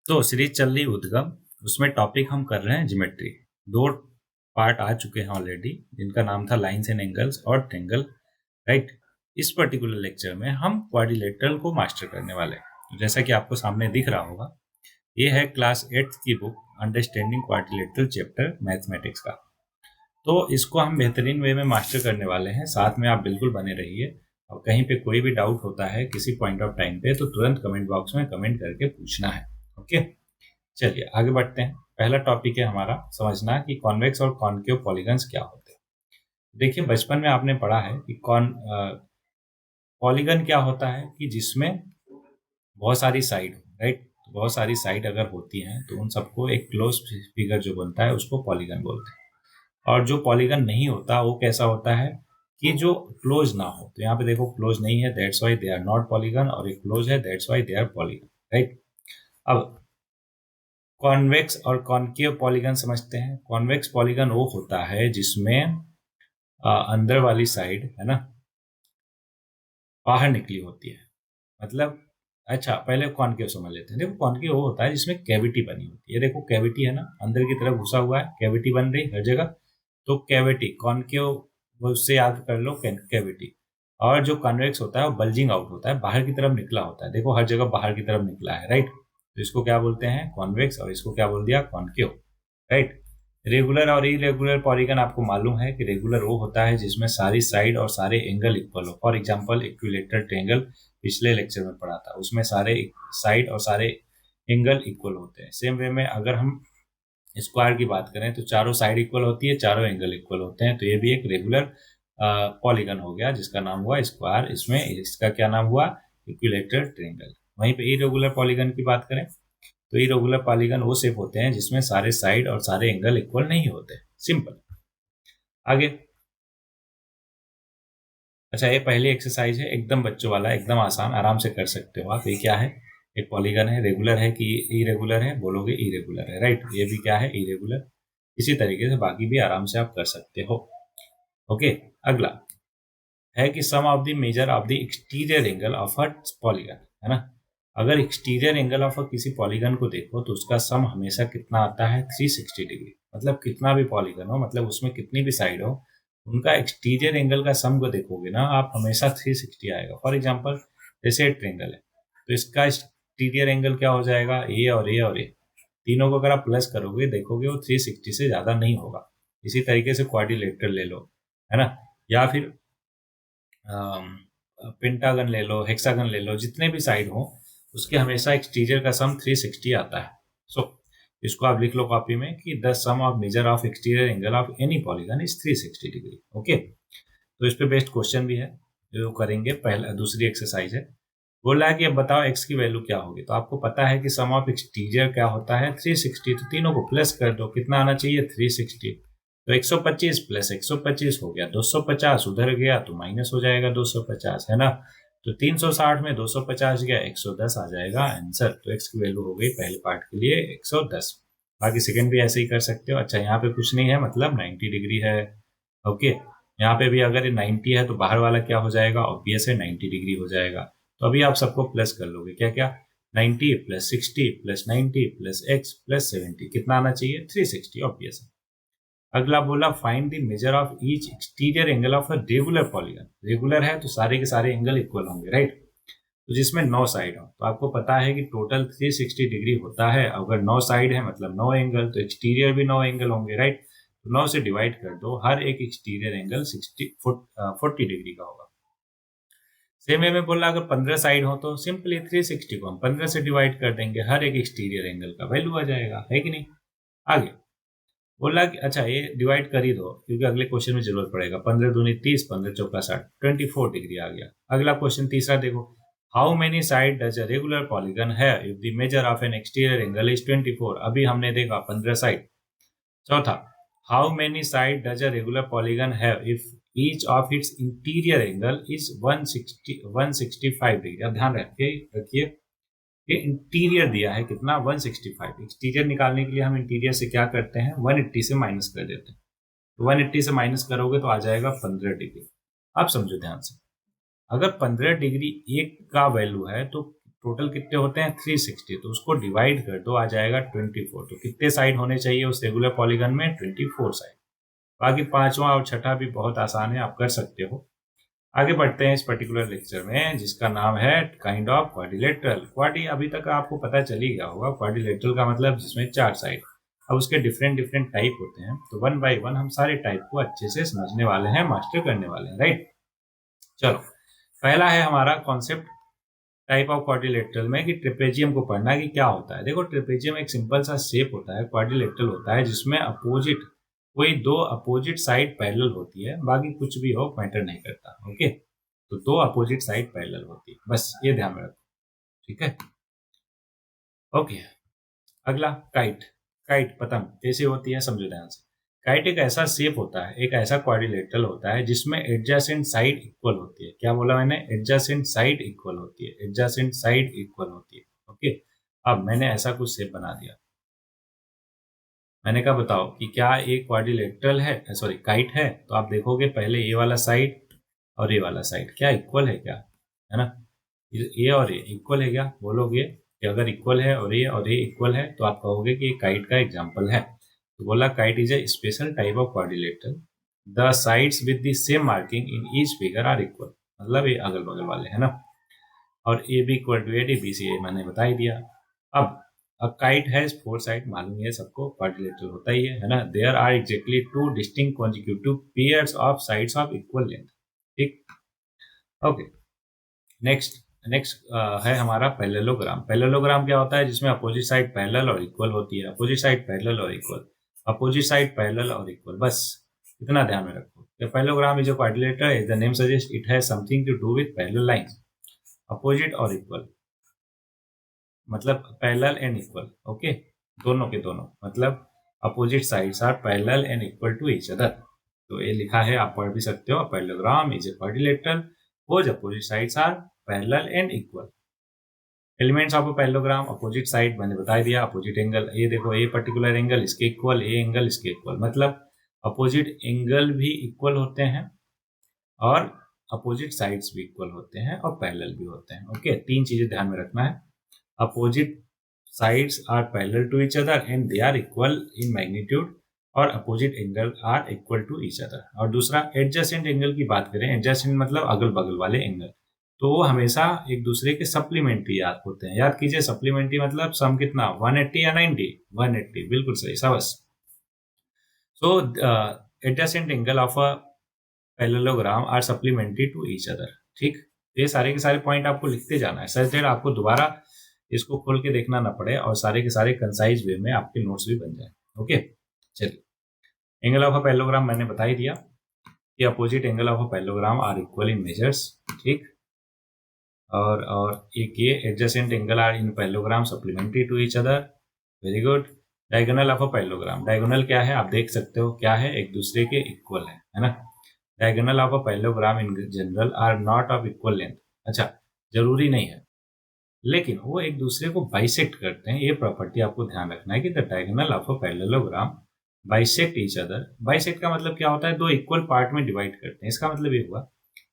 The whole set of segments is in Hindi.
तो सीरीज चल रही उद्गम। उसमें टॉपिक हम कर रहे हैं ज्योमेट्री। दो पार्ट आ चुके हैं ऑलरेडी, जिनका नाम था लाइंस एंड एंगल्स और ट्रेंगल। राइट। इस पर्टिकुलर लेक्चर में हम क्वाड्रिलेटरल को मास्टर करने वाले हैं। जैसा कि आपको सामने दिख रहा होगा, ये है क्लास 8th की book understanding quadrilateral chapter mathematics का। तो इसको हम बेहतरीन वे में मास्टर करने वाले हैं। साथ में आप बिल्कुल बने रहिए, और कहीं पे कोई भी डाउट होता है किसी पॉइंट ऑफ टाइम पे तो तुरंत कमेंट बॉक्स में कमेंट करके पूछना है। ओके, चलिए आगे बढ़ते हैं। पहला टॉपिक है हमारा समझना कि कॉन्वेक्स और कॉनकेव पॉलीगन्स क्या होते हैं। देखिए, बचपन में आपने पढ़ा है कि पॉलीगन क्या होता है कि जिसमें बहुत सारी साइड हो। राइट। बहुत सारी साइड अगर होती हैं तो उन सबको एक क्लोज फिगर जो बनता है उसको पॉलीगन बोलते हैं। और जो पॉलीगन नहीं होता वो कैसा होता है कि जो क्लोज ना हो। तो यहाँ पे देखो, क्लोज नहीं है, that's why they are not polygon, और एक क्लोज है, that's why they are polygon. Right. अब कॉन्वेक्स और कॉनकेव पॉलीगन समझते हैं। कॉन्वेक्स पॉलीगन वो होता है जिसमें अंदर वाली साइड है ना बाहर निकली होती है। मतलब, अच्छा पहले कॉनकेव समझ लेते हैं। देखो, कॉनकेव वो होता है जिसमें कैविटी बनी होती है। देखो कैविटी है ना, अंदर की तरफ घुसा हुआ है, कैविटी बन रही हर जगह। तो कैविटी कॉनकेव, वो उससे याद कर लो कैविटी। और जो कॉन्वेक्स होता है वो बल्जिंग आउट होता है, बाहर की तरफ निकला होता है। देखो हर जगह बाहर की तरफ निकला है। राइट। तो इसको क्या बोलते हैं? कॉन्वेक्स। और इसको क्या बोल दिया? कॉनकेव। राइट। रेगुलर और इरेगुलर पॉलीगन आपको मालूम है कि रेगुलर वो होता है जिसमें सारी साइड और सारे एंगल इक्वल हो। फॉर एग्जांपल इक्विलेटरल ट्रायंगल पिछले लेक्चर में पढ़ा था, उसमें सारे साइड और सारे एंगल इक्वल होते हैं। सेम वे में अगर हम स्क्वायर की बात करें तो चारों साइड इक्वल होती है, चारों एंगल इक्वल होते हैं। तो ये भी एक रेगुलर पॉलीगन हो गया जिसका नाम हुआ स्क्वायर। इसमें इसका क्या नाम हुआ? Equilateral triangle. वहीं पे इरेगुलर पॉलीगन की बात करें तो इरेगुलर पॉलीगन वो शेप होते हैं जिसमें सारे साइड और सारे एंगल इक्वल नहीं होते। सिंपल। आगे। अच्छा, ये पहली एक्सरसाइज है, एकदम बच्चों वाला, एकदम आसान, आराम से कर सकते हो आप। ये क्या है? एक पॉलीगन है, रेगुलर है कि इरेगुलर है? बोलोगे इरेगुलर है। राइट। ये भी क्या है? इरेगुलर। इसी तरीके से बाकी भी आराम से आप कर सकते हो। ओके। अगला है कि sum of the measure of the exterior angle of a polygon, है ना। अगर एक्सटीरियर एंगल ऑफ किसी पॉलीगन को देखो तो उसका सम हमेशा कितना आता है? 360 डिग्री। मतलब कितना भी पॉलीगन हो, मतलब उसमें कितनी भी साइड हो, उनका एक्सटीरियर एंगल का सम को देखोगे ना आप, हमेशा 360 आएगा। फॉर एग्जाम्पल, जैसे ट्रेंगल है तो इसका एक्सटीरियर एंगल क्या हो जाएगा? ए और ए और ए, तीनों को अगर आप प्लस करोगे देखोगे वो 360 से ज्यादा नहीं होगा। इसी तरीके से क्वाड्रिलेटरल ले लो, है ना, या फिर पेंटागन ले लो, हेक्सागन ले लो, जितने भी साइड हो उसके हमेशा एक्सटीरियर का सम 360 आता है। सो इसको आप लिख लो कॉपी में कि the sum of measure of exterior angle of any polygon is 360 degree. Okay. तो इस पे बेस्ट क्वेश्चन भी है जो करेंगे। पहला दूसरी एक्सरसाइज है, बोला है कि अब बताओ x की वैल्यू क्या होगी। तो आपको पता है कि सम ऑफ एक्सटीरियर क्या होता है? 360। तो तीनों को प्लस कर दो, कितना आना चाहिए? 360। तो 125 प्लस 125 हो गया 250, उधर गया तो माइनस हो जाएगा 250, है ना। तो 360 में 250 गया, 110 आ जाएगा आंसर। तो x की वैल्यू हो गई पहले पार्ट के लिए 110। बाकी सेकंड भी ऐसे ही कर सकते हो। अच्छा, यहाँ पे कुछ नहीं है, मतलब 90 डिग्री है। ओके। यहाँ पे भी अगर ये 90 है तो बाहर वाला क्या हो जाएगा? ऑब्वियस है 90 डिग्री हो जाएगा। तो अभी आप सबको प्लस कर लोगे, क्या क्या? 90 plus 60 plus 90 plus x plus 70, कितना आना चाहिए? 360, ऑब्वियस है। अगला बोला find the measure of each exterior angle of a regular polygon. Regular है तो सारे के सारे एंगल इक्वल होंगे। राइट। तो जिसमें 9 साइड हो, तो आपको पता है कि टोटल 360 डिग्री होता है। अगर 9 साइड है मतलब 9 एंगल, तो एक्सटीरियर भी 9 एंगल होंगे। राइट। तो 9 से डिवाइड कर दो, हर एक एक्सटीरियर एंगल 40 डिग्री का होगा। सेम वे में बोला अगर 15 साइड हो तो सिंपली 360 को हम 15 से डिवाइड कर देंगे, हर एक एक्सटीरियर एंगल का वैल्यू आ जाएगा, है कि नहीं। आगे बोला कि अच्छा ये डिवाइड कर ही दो क्योंकि अगले क्वेश्चन में जरूरत पड़ेगा। 15 दूनी 30, 15 चौका 60, 24 डिग्री आ गया। अगला क्वेश्चन तीसरा देखो, how many side does a regular polygon है if the measure of an exterior angle is 24। अभी हमने देखा 15 साइड। चौथा, how many side does a regular polygon have if each of its interior angle is 165 degree. अब ध्यान रखिए रखिए, ये इंटीरियर दिया है कितना? 165। एक्सटीरियर निकालने के लिए हम इंटीरियर से क्या करते हैं? 180 से माइनस कर देते हैं। तो 180 से माइनस करोगे तो आ जाएगा 15 डिग्री। अब समझो ध्यान से, अगर 15 डिग्री एक का वैल्यू है तो टोटल कितने होते हैं 360, तो उसको डिवाइड कर दो, आ जाएगा 24। तो कितने साइड होने चाहिए उस रेगुलर पॉलीगन में? 24 साइड। बाकी पांचवा और छठा भी बहुत आसान है, आप कर सकते हो। आगे बढ़ते हैं इस पर्टिकुलर लेक्चर में, जिसका नाम है काइंड ऑफ क्वाड्रिलेटरल। क्वाड्री अभी तक आपको पता चल ही गया होगा, क्वाड्रिलेटरल का मतलब जिसमें 4 साइड। अब उसके डिफरेंट डिफरेंट टाइप होते हैं, तो वन बाय वन हम सारे टाइप को अच्छे से समझने वाले हैं, मास्टर करने वाले हैं, राइट। चलो, पहला है हमारा कॉन्सेप्ट टाइप ऑफ क्वाड्रिलेटरल में कि ट्रेपेजियम को पढ़ना कि क्या होता है। देखो, ट्रेपेजियम एक सिंपल सा शेप होता है, क्वाड्रिलेटरल होता है, जिसमें अपोजिट कोई दो अपोजिट साइड पैरेलल होती है, बाकी कुछ भी हो मैटर नहीं करता। ओके, तो दो अपोजिट साइड पैरेलल होती है, बस ये ध्यान में रखो, ठीक है। ओके, अगला काइट। काइट पतंग कैसे होती है, समझो ध्यान से। काइट एक ऐसा शेप होता है, एक ऐसा क्वाड्रिलेटरल होता है जिसमें एडजेसेंट साइड इक्वल होती है। क्या बोला मैंने? एडजेसेंट साइड इक्वल होती है, एडजेसेंट साइड इक्वल होती है। ओके, अब मैंने ऐसा कुछ शेप बना दिया, मैंने कहा बताओ कि क्या एक क्वाड्रिलेटरल है, सॉरी काइट है। तो आप देखोगे पहले ये वाला साइड और ये वाला साइड क्या इक्वल है, क्या है ना, ये और ये इक्वल है क्या? बोलोगे कि अगर इक्वल है और ये इक्वल है तो आप कहोगे कि ये काइट का एग्जांपल है। तो बोला kite is a special type of quadrilateral, the sides with the same marking in each figure are equal, मतलब ये अगल बगल वाले है ना, और A B equal to A D, B C A मैंने बता ही दिया। अब A kite has 4 साइड, मालूम है सबको, क्वाड्रिलेटरल होता ही है ना। There are exactly 2 distinct consecutive pairs of sides of equal length, ठीक। ओके, नेक्स्ट नेक्स्ट है हमारा पैरेललोग्राम। पैरेललोग्राम क्या होता है? जिसमें अपोजिट साइड पैरेलल और इक्वल होती है, अपोजिट साइड पैरेलल और इक्वल, अपोजिट साइड पैरेलल और इक्वल, बस इतना ध्यान में रखो। The parallelogram is a quadrilateral, as the name suggests, it has something to do with parallel lines, opposite और इक्वल, मतलब पैरेलल एंड इक्वल। ओके, दोनों के दोनों, मतलब opposite sides are parallel and equal to each other. तो ये लिखा है, आप पढ़ भी सकते हो, parallelogram is a quadrilateral whose opposite sides are parallel and equal। Elements of a parallelogram, opposite side मैंने बता दिया, अपोजिट एंगल, ये देखो ये पर्टिकुलर एंगल इसके इक्वल, ये एंगल इसके इक्वल, मतलब अपोजिट एंगल भी इक्वल होते हैं और अपोजिट साइड्स भी इक्वल होते हैं और पैरेलल भी होते हैं। ओके, तीन चीजें ध्यान में रखना है, opposite sides are parallel to each other and they are equal in magnitude, और opposite angle are equal to each other। और दूसरा adjacent angle की बात करें, adjacent मतलब अगल बगल वाले एंगल, तो वो हमेशा एक दूसरे के सप्लीमेंट्री याद होते हैं। याद कीजिए, सप्लीमेंट्री मतलब सम कितना, 180 या 90, 180, बिल्कुल सही, शाबाश। सो adjacent angle of a parallelogram are supplementary to each other, ठीक। ये सारे के सारे पॉइंट आपको लिखते जाना है, सच दैट आपको दोबारा इसको खोल के देखना ना पड़े और सारे के सारे कंसाइज वे में आपके नोट्स भी बन जाए। ओके, चलिए, एंगल ऑफ अ पैरेललोग्राम मैंने बता ही दिया कि opposite angle of a parallelogram are equal in measures, ठीक। और एक ये adjacent angle are in parallelogram supplementary to each other, very good. Diagonal of a parallelogram, diagonal क्या है आप देख सकते हो, क्या है, एक दूसरे के इक्वल है ना। Diagonal of a parallelogram in general R not of equal length, अच्छा जरूरी नहीं है, लेकिन वो एक दूसरे को बाइसेक्ट करते हैं। ये प्रॉपर्टी आपको ध्यान रखना है कि the diagonal of a parallelogram bisect each other. Bisect का मतलब क्या होता है? दो इक्वल पार्ट में डिवाइड करते हैं। इसका मतलब ये हुआ,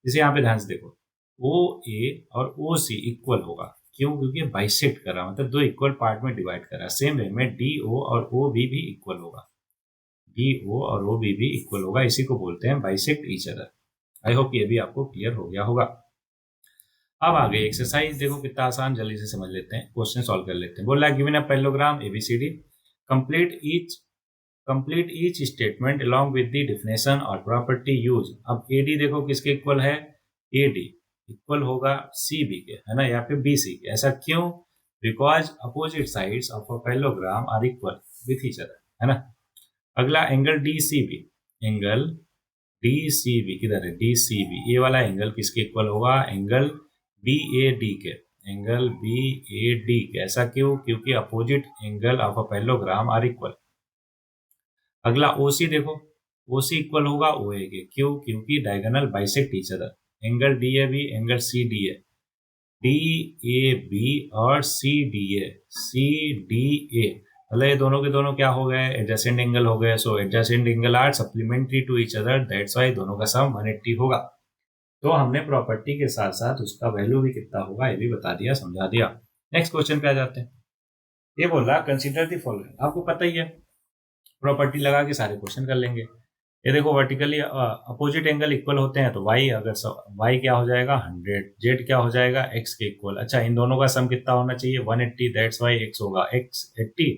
जैसे यहाँ पे ध्यान से देखो, ओ ए और ओ सी इक्वल होगा, क्यों? क्योंकि बाइसेक्ट कर रहा, मतलब दो इक्वल पार्ट में डिवाइड कर रहा। सेम वे में डी ओ और ओ बी भी इक्वल होगा, डी ओ और ओ बी भी इक्वल होगा, इसी को बोलते हैं bisect each other. I hope ये भी आपको क्लियर हो गया होगा। अब आगे एक्सरसाइज देखो कितना आसान, जल्दी से समझ लेते हैं, क्वेश्चन सॉल्व कर लेते हैं। बोल रहा है given a parallelogram ABCD, complete each statement along with the definition और प्रॉपर्टी यूज। अब एडी देखो किसके इक्वल है, एडी इक्वल होगा सीबी के, है ना, या फिर बीसी के। ऐसा क्यों? Because opposite sides of a parallelogram are equal with each other, है ना। अगला एंगल डीसीबी, एंगल डीसीबी किधर है, डीसीबी, ये वाला एंगल किसके इक्वल होगा, एंगल बी ए डी के, एंगल बी ए डी के। ऐसा क्यों? क्योंकि opposite angle of a parallelogram are equal. अगला ओसी देखो, ओसी इक्वल होगा ओए के, क्यों? क्योंकि diagonal bisect each other. Angle D A B, angle C D A, D A B और सी डी ए, सी डी ए, मतलब ये दोनों के दोनों क्या हो गए, एडजेसेंट एंगल हो गए। So adjacent angle are supplementary to each other, that's why दोनों का सम 180 होगा। तो हमने प्रॉपर्टी के साथ साथ उसका वैल्यू भी कितना होगा ये भी बता दिया, समझा दिया। नेक्स्ट क्वेश्चन पे आ जाते हैं। ये बोल रहा कंसीडर द फॉलोइंग, आपको पता ही है प्रॉपर्टी लगा के सारे क्वेश्चन कर लेंगे। ये देखो वर्टिकली अपोजिट एंगल इक्वल होते हैं तो y अगर y क्या हो जाएगा 100, z क्या हो जाएगा x के इक्वल। अच्छा इन दोनों का सम कितना होना चाहिए 180, दैट्स वाई x होगा x 80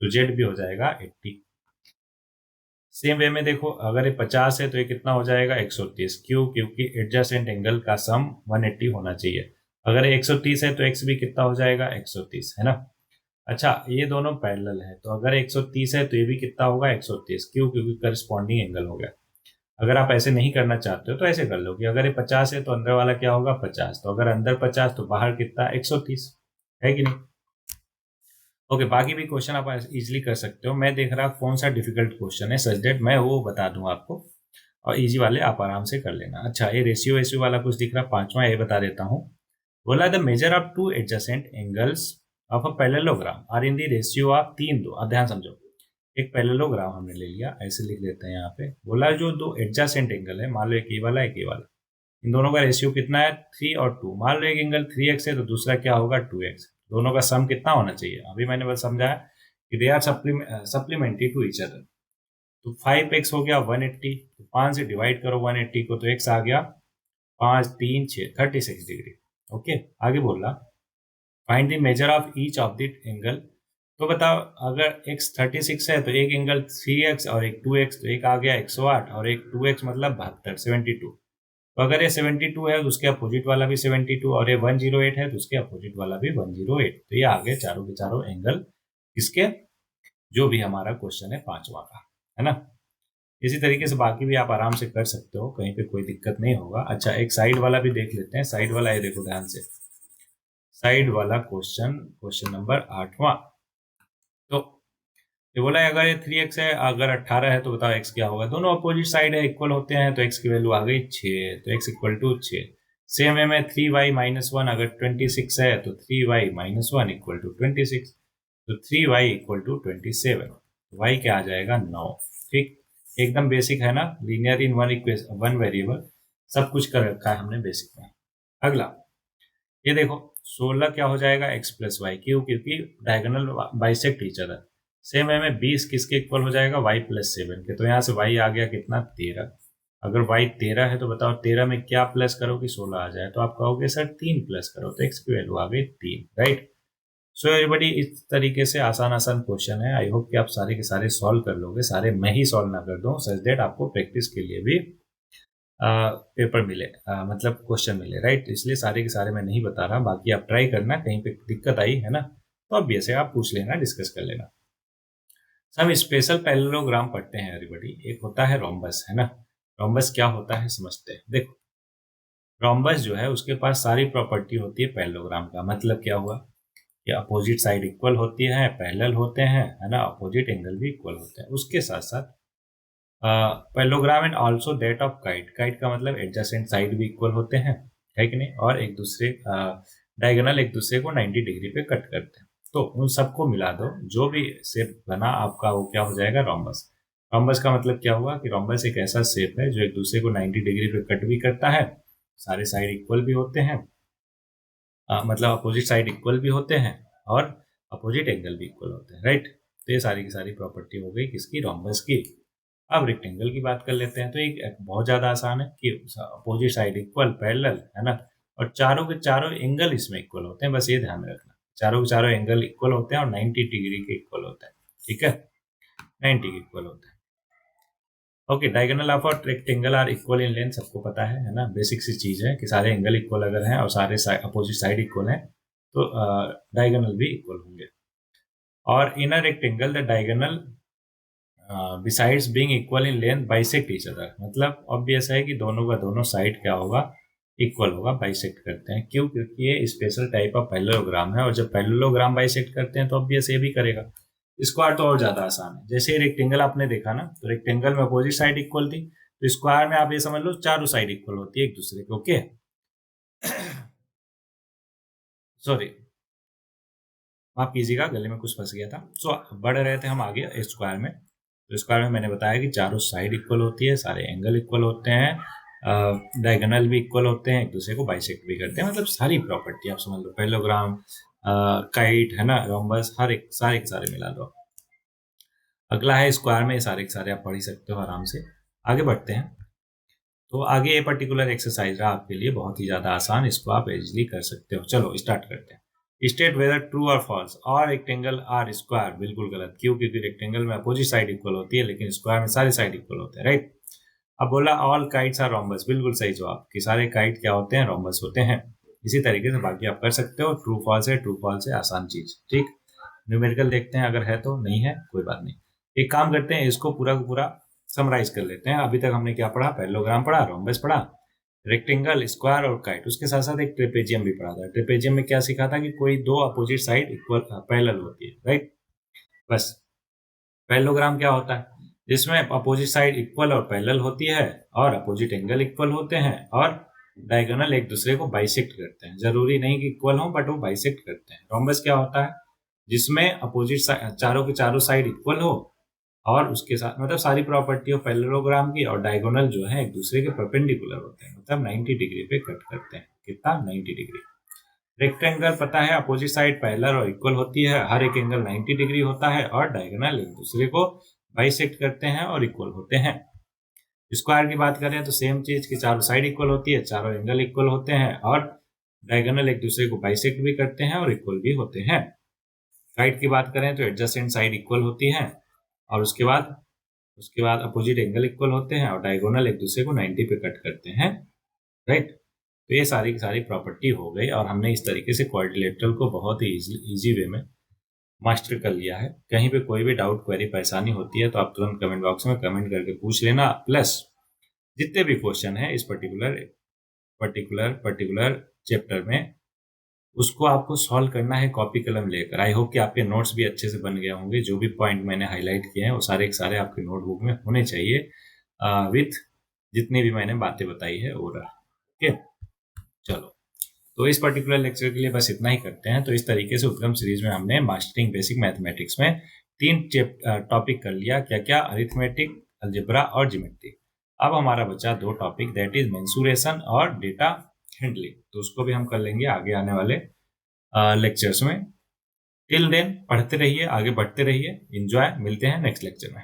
तो z भी हो जाएगा 80। सेम वे में देखो अगर ये 50 है तो ये कितना हो जाएगा 130, क्यों? क्योंकि एडजेसेंट एंगल का सम 180 होना चाहिए। अगर ये 130 है तो x भी कितना हो जाएगा 130, है ना। अच्छा ये दोनों पैरेलल है तो अगर 130 है तो ये भी कितना होगा 130, क्यों? क्योंकि करस्पॉन्डिंग एंगल हो गया। अगर आप ऐसे नहीं करना चाहते हो तो ऐसे कर लो कि अगर ये 50 है तो अंदर वाला क्या होगा 50, तो अगर अंदर 50 तो बाहर कितना 130, है कि नहीं। ओके बाकी भी क्वेश्चन आप इजीली कर सकते हो। मैं देख रहा कौन सा डिफिकल्ट क्वेश्चन है सच दैट मैं वो बता दूं आपको, और इजी वाले आप आराम से कर लेना। अच्छा ये रेशियो वेशियो वाला कुछ दिख रहा, पांचवा ये बता देता हूँ। बोला the measure of two adjacent angles of a parallelogram are in the ratio of 3:2। अब ध्यान समझो, एक पैरेललोग्राम हमने ले लिया, ऐसे लिख लेते हैं यहाँ पे। बोला जो दो एडजेसेंट एंगल है, मान लो एक ये वाला एक ये वाला, इन दोनों का रेशियो कितना है 3 और 2। मान लो एक एंगल 3x है तो दूसरा क्या होगा 2x। दोनों का सम कितना होना चाहिए, अभी मैंने बस समझाया कि they are supplementary to each other. तो 5x हो गया 180, तो 5 से डिवाइड करो 180 को तो x आ गया 5 3 6 36 डिग्री। ओके आगे बोल रहा find the measure of each of the angle. तो बताओ अगर x 36 है तो एक एंगल 3x और एक 2x, तो एक आ गया 108 और एक 2x मतलब 72 72। तो अगर ये 72 है तो उसके अपोजिट वाला भी 72, और ये 108 है तो उसके अपोजिट वाला भी 108। तो ये आ गए चारों के चारों एंगल इसके, जो भी हमारा क्वेश्चन है पांचवा का, है ना। इसी तरीके से बाकी भी आप आराम से कर सकते हो, कहीं पे कोई दिक्कत नहीं होगा। अच्छा एक साइड वाला भी देख लेते हैं। साइड वाला ये देखो ध्यान से, साइड वाला क्वेश्चन नंबर 8वां। तो ये बोला है अगर ये 3x है अगर 18 है तो बताओ x क्या होगा। दोनों अपोजिट साइड है इक्वल होते हैं तो x की वैल्यू आ गई 6, तो x equal to 6। Same way में 3y माइनस 1 अगर 26 है तो 3y माइनस 1 इक्वल टू 26, तो 3y इक्वल टू 27। y क्या आ जाएगा 9। ठीक एकदम बेसिक है ना, लीनियर इन वन वेरिएबल, सब कुछ कर रखा है हमने बेसिक में। अगला ये देखो 16 क्या हो जाएगा x प्लस वाई, क्यों? क्योंकि diagonal bisect each other. Same है में 20 किसके इक्वल हो जाएगा y प्लस 7 के, तो यहाँ से y आ गया कितना 13। अगर y 13 है तो बताओ 13 में क्या प्लस करो कि 16 आ जाए, तो आप कहोगे सर 3 प्लस करो, तो x की वैल्यू आ गई 3, राइट। सो एवरीबॉडी इस तरीके से आसान आसान क्वेश्चन है। आई होप कि आप सारे के सारे सॉल्व कर लोगे, सारे मैं ही सॉल्व ना कर दूं सच दैट आपको प्रैक्टिस के लिए भी पेपर मिले, मतलब क्वेश्चन मिले, राइट। इसलिए सारे के सारे मैं नहीं बता रहा, बाकी आप ट्राई करना, कहीं पे दिक्कत आई है ना तो ऑब्वियस है आप पूछ लेना, डिस्कस कर लेना। हम स्पेशल पैरेललोग्राम पढ़ते हैं एवरीबॉडी। एक होता है रोम्बस, है ना। रोम्बस क्या होता है समझते हैं। देखो रोम्बस जो है उसके पास सारी प्रॉपर्टी होती है पैरेललोग्राम का। मतलब क्या हुआ कि अपोजिट साइड इक्वल होती है, पैरेलल होते हैं, है ना, अपोजिट एंगल भी इक्वल होते हैं। उसके साथ साथ parallelogram and also that of kite. Kite का मतलब एडजेसेंट साइड भी इक्वल होते हैं, है कि नहीं, और एक दूसरे डायगोनल एक दूसरे को 90 डिग्री पे कट करते हैं। तो उन सबको मिला दो, जो भी शेप बना आपका वो क्या हो जाएगा रोम्बस। रोम्बस का मतलब क्या हुआ कि रोम्बस एक ऐसा शेप है जो एक दूसरे को 90 डिग्री पे कट भी करता है, सारे साइड इक्वल भी होते हैं, मतलब अपोजिट साइड इक्वल भी होते हैं, और अपोजिट एंगल भी इक्वल होते हैं, राइट। तो ये सारी की सारी प्रॉपर्टी हो गई किसकी, रोम्बस की। अब रेक्टेंगल की बात कर लेते हैं। तो एक बहुत ज्यादा आसान है कि अपोजिट साइड इक्वल पैरेलल, है ना, और चारों के चारों एंगल इसमें इक्वल होते हैं, बस ये ध्यान में रखना। चारों के चारों एंगल इक्वल होते हैं और 90 डिग्री के इक्वल होते हैं, ठीक है, 90 के इक्वल होते हैं। Okay diagonal of rectangle are equal in length, सबको पता है ना, बेसिक सी चीज है कि सारे एंगल इक्वल अगर हैं और सारे अपोजिट साइड इक्वल हैं तो डायगोनल भी इक्वल होंगे। और in a rectangle the diagonal besides being equal in length bisect each other. मतलब ऑब्वियस है कि दोनों का दोनों साइड क्या होगा, इक्वल होगा, बाइसेक्ट करते हैं। क्यों? क्योंकि ये स्पेशल टाइप ऑफ पैरेललोग्राम है, और जब पैरेललोग्राम बाइसेक्ट करते हैं तो ऑब्वियस ये भी करेगा। स्क्वायर तो और ज्यादा आसान है। जैसे रेक्टेंगल आपने देखा ना, तो रेक्टेंगल में अपोजिट साइड इक्वल थी, तो स्क्वायर में आप ये समझ लो चारों साइड इक्वल होती है एक दूसरे के। ओके सॉरी माफ कीजिएगा, गले में कुछ फंस गया था। सो बढ़ रहे थे हम आगे स्क्वायर में। तो स्क्वायर में मैंने बताया कि चारों साइड इक्वल होती है, सारे एंगल इक्वल होते हैं, डायगोनल भी इक्वल होते हैं, एक दूसरे को बाइसेक्ट भी करते हैं, मतलब सारी प्रॉपर्टी आप समझ लो, पैरेललोग्राम, काइट है ना, रोम्बस, हर एक सारे मिला लो। अगला है स्क्वायर में, सारे के सारे आप पढ़ ही सकते हो आराम से। आगे बढ़ते हैं। तो आगे ये पर्टिकुलर एक्सरसाइज रहा आपके लिए बहुत ही ज्यादा आसान, इसको आप इजीली कर सकते हो। चलो स्टार्ट करते हैं। स्टेट वेदर ट्रू और फॉल्स और रेक्टेंगल आर स्क्वायर। बिल्कुल गलत, क्यों? क्योंकि रेक्टेंगल में अपोजिट साइड इक्वल होती है, लेकिन स्क्वायर में सारे साइड इक्वल होते हैं, राइट। अब बोला ऑल काइट्स आर रोम्बस। बिल्कुल सही जवाब कि सारे काइट क्या होते हैं? रोम्बस होते हैं। इसी तरीके से बाकी आप कर सकते हो। ट्रू फॉल्स है, ट्रू फॉल्स है, आसान चीज, ठीक। न्यूमेरिकल देखते हैं, अगर है तो, नहीं है कोई बात नहीं। एक काम करते हैं, इसको पूरा का पूरा समराइज कर लेते हैं। अभी तक हमने क्या पढ़ा? पैरेललोग्राम पढ़ा, रोम्बस पढ़ा, रेक्टेंगल, स्क्वायर और काइट। उसके साथ साथ एक ट्रेपेजियम भी पढ़ा था। ट्रेपेजियम में क्या सीखा था कि कोई दो अपोजिट साइड इक्वल पैरेलल होती है, राइट। बस पैरेललोग्राम क्या होता है? जिसमें अपोजिट साइड इक्वल और पैरेलल होती है और अपोजिट एंगल इक्वल होते हैं और डायगोनल एक दूसरे को बाइसेक्ट करते हैं। जरूरी नहीं कि इक्वल हो, बट वो बाइसेक्ट करते हैं। रोम्बस क्या होता है? जिसमें अपोजिट चारों के चारों साइड इक्वल हो और उसके साथ मतलब सारी प्रॉपर्टी ऑफ पैरेललोग्राम की, और डायगोनल जो है एक दूसरे के परपेंडिकुलर होते हैं, मतलब 90 डिग्री पे कट करते हैं। कितना? 90 डिग्री। रेक्टेंगल पता है, अपोजिट साइड पैरेलल और इक्वल होती है, हर एक एंगल 90 डिग्री होता है और डायगोनल एक दूसरे को बाइसेक्ट करते हैं और इक्वल होते हैं। स्क्वायर की बात करें तो सेम चीज की चारों साइड इक्वल होती है, चारों एंगल इक्वल होते हैं और डायगोनल एक दूसरे को बाइसेक्ट भी करते हैं और इक्वल भी होते हैं। राइट की बात करें तो एडजेसेंट साइड इक्वल होती है और उसके बाद अपोजिट एंगल इक्वल होते हैं और डायगोनल एक दूसरे को 90 पे कट करते हैं, राइट। तो ये सारी की सारी प्रॉपर्टी हो गई और हमने इस तरीके से क्वाड्रिलेटरल को बहुत ही इजी वे में मास्टर कर लिया है। कहीं पे कोई भी डाउट, क्वेरी, परेशानी होती है तो आप तुरंत कमेंट बॉक्स में कमेंट करके पूछ लेना। प्लस जितने भी क्वेश्चन है इस पर्टिकुलर चैप्टर में, उसको आपको सॉल्व करना है कॉपी कलम लेकर। आई होप कि आपके नोट्स भी अच्छे से बन गए होंगे। जो भी पॉइंट मैंने हाईलाइट किए हैं वो सारे के सारे आपके नोटबुक में होने चाहिए, विथ जितनी भी मैंने बातें बताई है ओवरऑल। ओके, चलो तो इस पर्टिकुलर लेक्चर के लिए बस इतना ही करते हैं। तो इस तरीके से उत्क्रम सीरीज में हमने मास्टरिंग बेसिक मैथमेटिक्स में 3 टॉपिक कर लिया। क्या क्या? अरिथमेटिक, अलजेब्रा और ज्योमेट्री। अब हमारा बचा 2 टॉपिक, दैट इज मेंसुरेशन और डेटा हैंडलिंग। तो उसको भी हम कर लेंगे आगे आने वाले लेक्चर्स में। टिल देन पढ़ते रहिए, आगे बढ़ते रहिए, एंजॉय। मिलते हैं नेक्स्ट लेक्चर में।